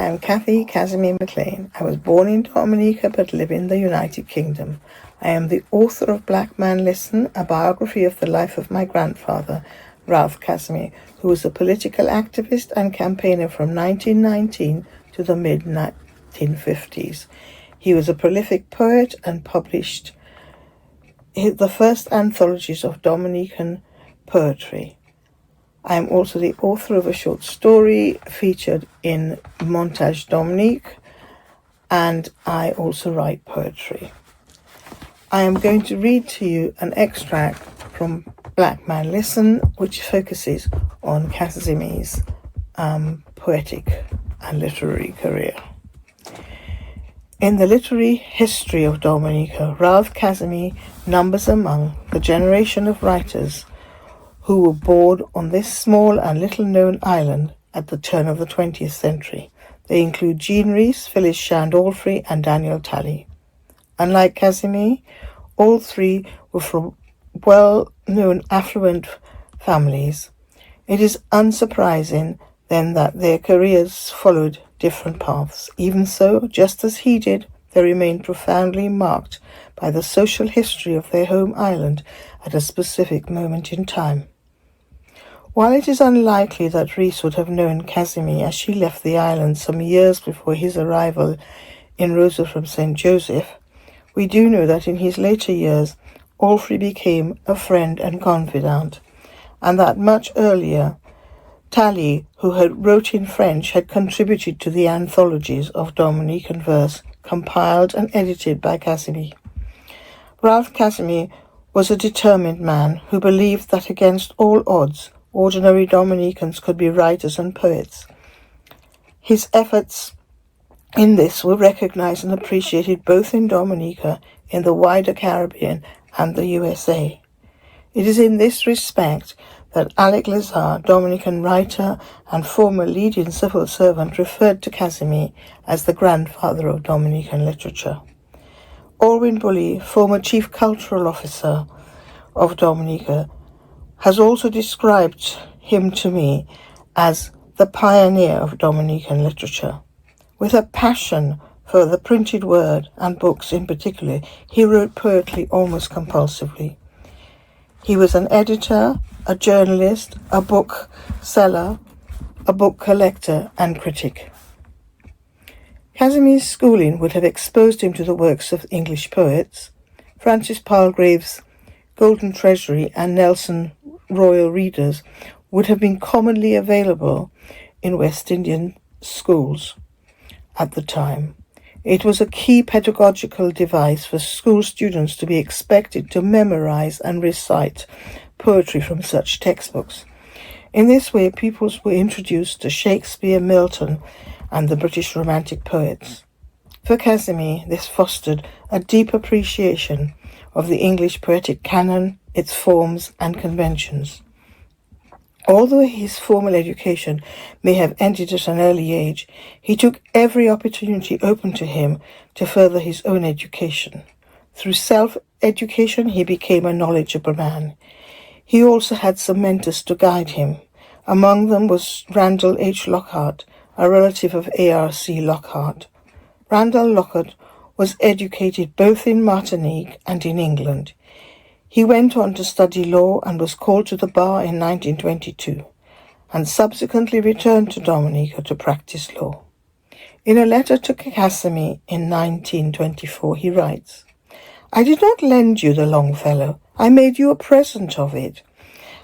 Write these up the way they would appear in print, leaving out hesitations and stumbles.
I am Kathy Casimir MacLean. I was born in Dominica but live in the United Kingdom. I am the author of Black Man Listen, a biography of the life of my grandfather, Ralph Casimir, who was a political activist and campaigner from 1919 to the mid-1950s. He was a prolific poet and published the first anthologies of Dominican poetry. I am also the author of a short story featured in Montage Domnik, and I also write poetry. I am going to read to you an extract from Black Man Listen, which focuses on Casimir's poetic and literary career. In the literary history of Dominica, Ralph Casimir numbers among the generation of writers who were born on this small and little-known island at the turn of the 20th century. They include Jean Rhys, Phyllis Shand Alfrey, and Daniel Talley. Unlike Casimir, all three were from well-known affluent families. It is unsurprising, then, that their careers followed different paths. Even so, just as he did, they remained profoundly marked by the social history of their home island at a specific moment in time. While it is unlikely that Rhys would have known Casimir as she left the island some years before his arrival in Rosa from St. Joseph, we do know that in his later years, Alfrey became a friend and confidant, and that much earlier, Talley, who had wrote in French, had contributed to the anthologies of Dominican verse compiled and edited by Casimir. Ralph Casimir was a determined man who believed that against all odds, ordinary Dominicans could be writers and poets. His efforts in this were recognized and appreciated both in Dominica, in the wider Caribbean, and the USA. It is in this respect that Alec Lazar, Dominican writer and former leading civil servant, referred to Casimir as the grandfather of Dominican literature. Alwyn Bully, former chief cultural officer of Dominica, has also described him to me as the pioneer of Dominican literature. With a passion for the printed word and books in particular, he wrote poetry almost compulsively. He was an editor, a journalist, a book seller, a book collector, and critic. Casimir's schooling would have exposed him to the works of English poets. Francis Palgrave's Golden Treasury and Nelson Royal Readers would have been commonly available in West Indian schools at the time. It was a key pedagogical device for school students to be expected to memorize and recite poetry from such textbooks. In this way, pupils were introduced to Shakespeare, Milton, and the British Romantic poets. For Casimir, this fostered a deep appreciation of the English poetic canon, its forms and conventions. Although his formal education may have ended at an early age, he took every opportunity open to him to further his own education. Through self-education, he became a knowledgeable man. He also had some mentors to guide him. Among them was Randall H. Lockhart, a relative of A.R.C. Lockhart. Randall Lockhart was educated both in Martinique and in England. He went on to study law and was called to the bar in 1922, and subsequently returned to Dominica to practice law. In a letter to Casimir in 1924, he writes, "I did not lend you the Longfellow. I made you a present of it.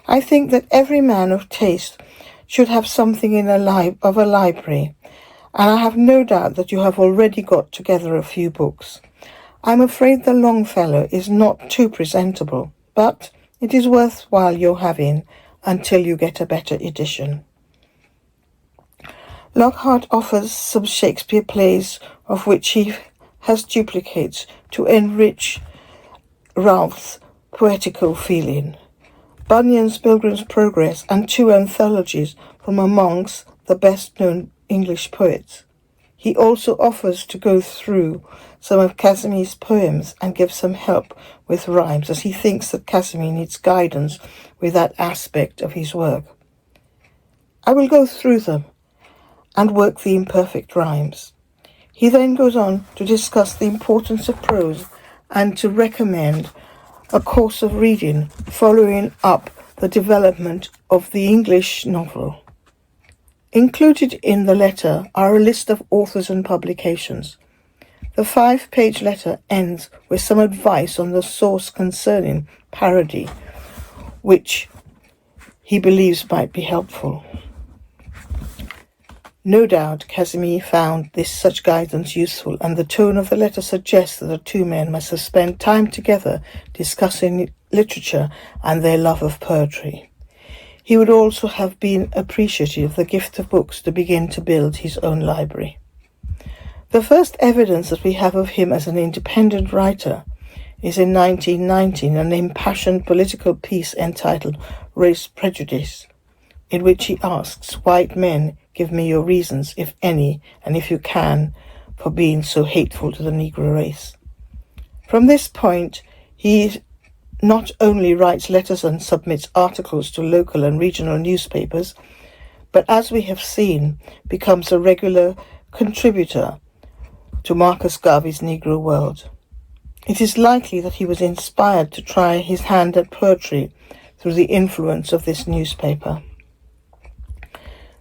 I think that every man of taste should have something of a library, and I have no doubt that you have already got together a few books. I'm afraid the Longfellow is not too presentable, but it is worthwhile your having until you get a better edition." Lockhart offers some Shakespeare plays of which he has duplicates to enrich Ralph's poetical feeling. Bunyan's Pilgrim's Progress and 2 anthologies from amongst the best-known English poets. He also offers to go through some of Casimir's poems and give some help with rhymes, as he thinks that Casimir needs guidance with that aspect of his work. "I will go through them, and work the imperfect rhymes. He then goes on to discuss the importance of prose and to recommend a course of reading following up the development of the English novel. Included in the letter are a list of authors and publications. The 5-page letter ends with some advice on the source concerning parody, which he believes might be helpful. No doubt Casimir found such guidance useful, and the tone of the letter suggests that the two men must have spent time together discussing literature and their love of poetry. He would also have been appreciative of the gift of books to begin to build his own library. The first evidence that we have of him as an independent writer is in 1919, an impassioned political piece entitled Race Prejudice, in which he asks, "White men, give me your reasons, if any, and if you can, for being so hateful to the Negro race." From this point, he not only writes letters and submits articles to local and regional newspapers, but as we have seen, becomes a regular contributor to Marcus Garvey's Negro World. It is likely that he was inspired to try his hand at poetry through the influence of this newspaper.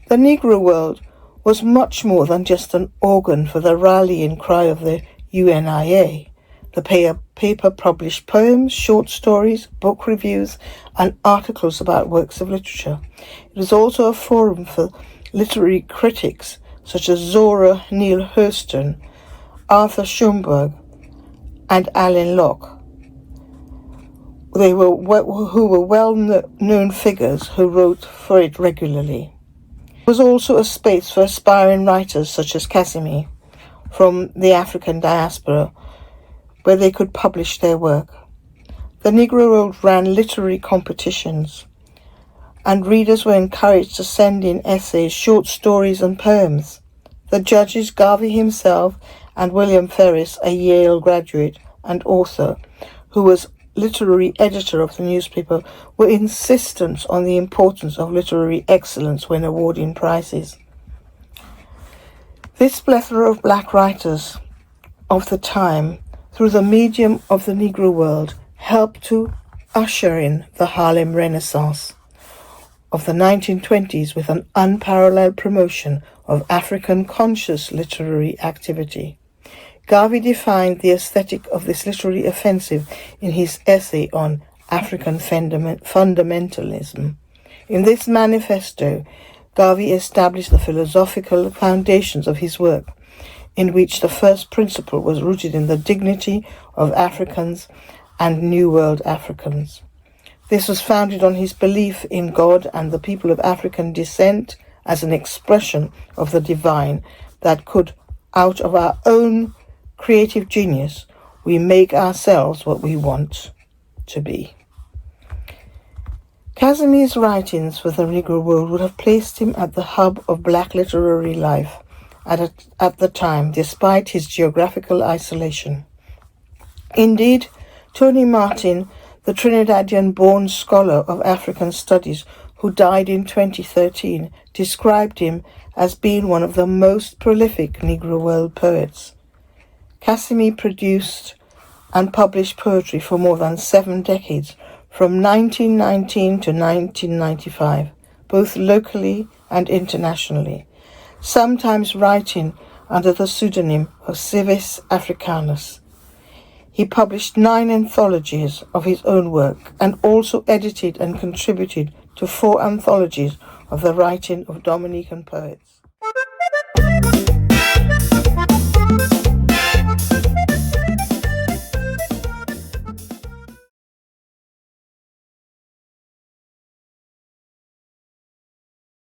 The Negro World was much more than just an organ for the rallying cry of the UNIA. The paper published poems, short stories, book reviews, and articles about works of literature. It was also a forum for literary critics such as Zora Neale Hurston, Arthur Schomburg, and Alan Locke. Who were well-known figures who wrote for it regularly. It was also a space for aspiring writers such as Casimir from the African diaspora, where they could publish their work. The Negro World ran literary competitions, and readers were encouraged to send in essays, short stories, and poems. The judges, Garvey himself and William Ferris, a Yale graduate and author, who was literary editor of the newspaper, were insistent on the importance of literary excellence when awarding prizes. This plethora of black writers of the time, through the medium of the Negro World, helped to usher in the Harlem Renaissance of the 1920s with an unparalleled promotion of African-conscious literary activity. Garvey defined the aesthetic of this literary offensive in his essay on African fundamentalism. In this manifesto, Garvey established the philosophical foundations of his work, in which the first principle was rooted in the dignity of Africans and New World Africans. This was founded on his belief in God and the people of African descent as an expression of the divine, that could, out of our own creative genius, we make ourselves what we want to be. Casimir's writings for the Negro World would have placed him at the hub of black literary life at the time, despite his geographical isolation. Indeed, Tony Martin, the Trinidadian-born scholar of African studies who died in 2013, described him as being one of the most prolific Negro World poets. Casimir produced and published poetry for more than 7 decades, from 1919 to 1995, both locally and internationally, sometimes writing under the pseudonym of Civis Africanus. He published 9 anthologies of his own work and also edited and contributed to 4 anthologies of the writing of Dominican poets.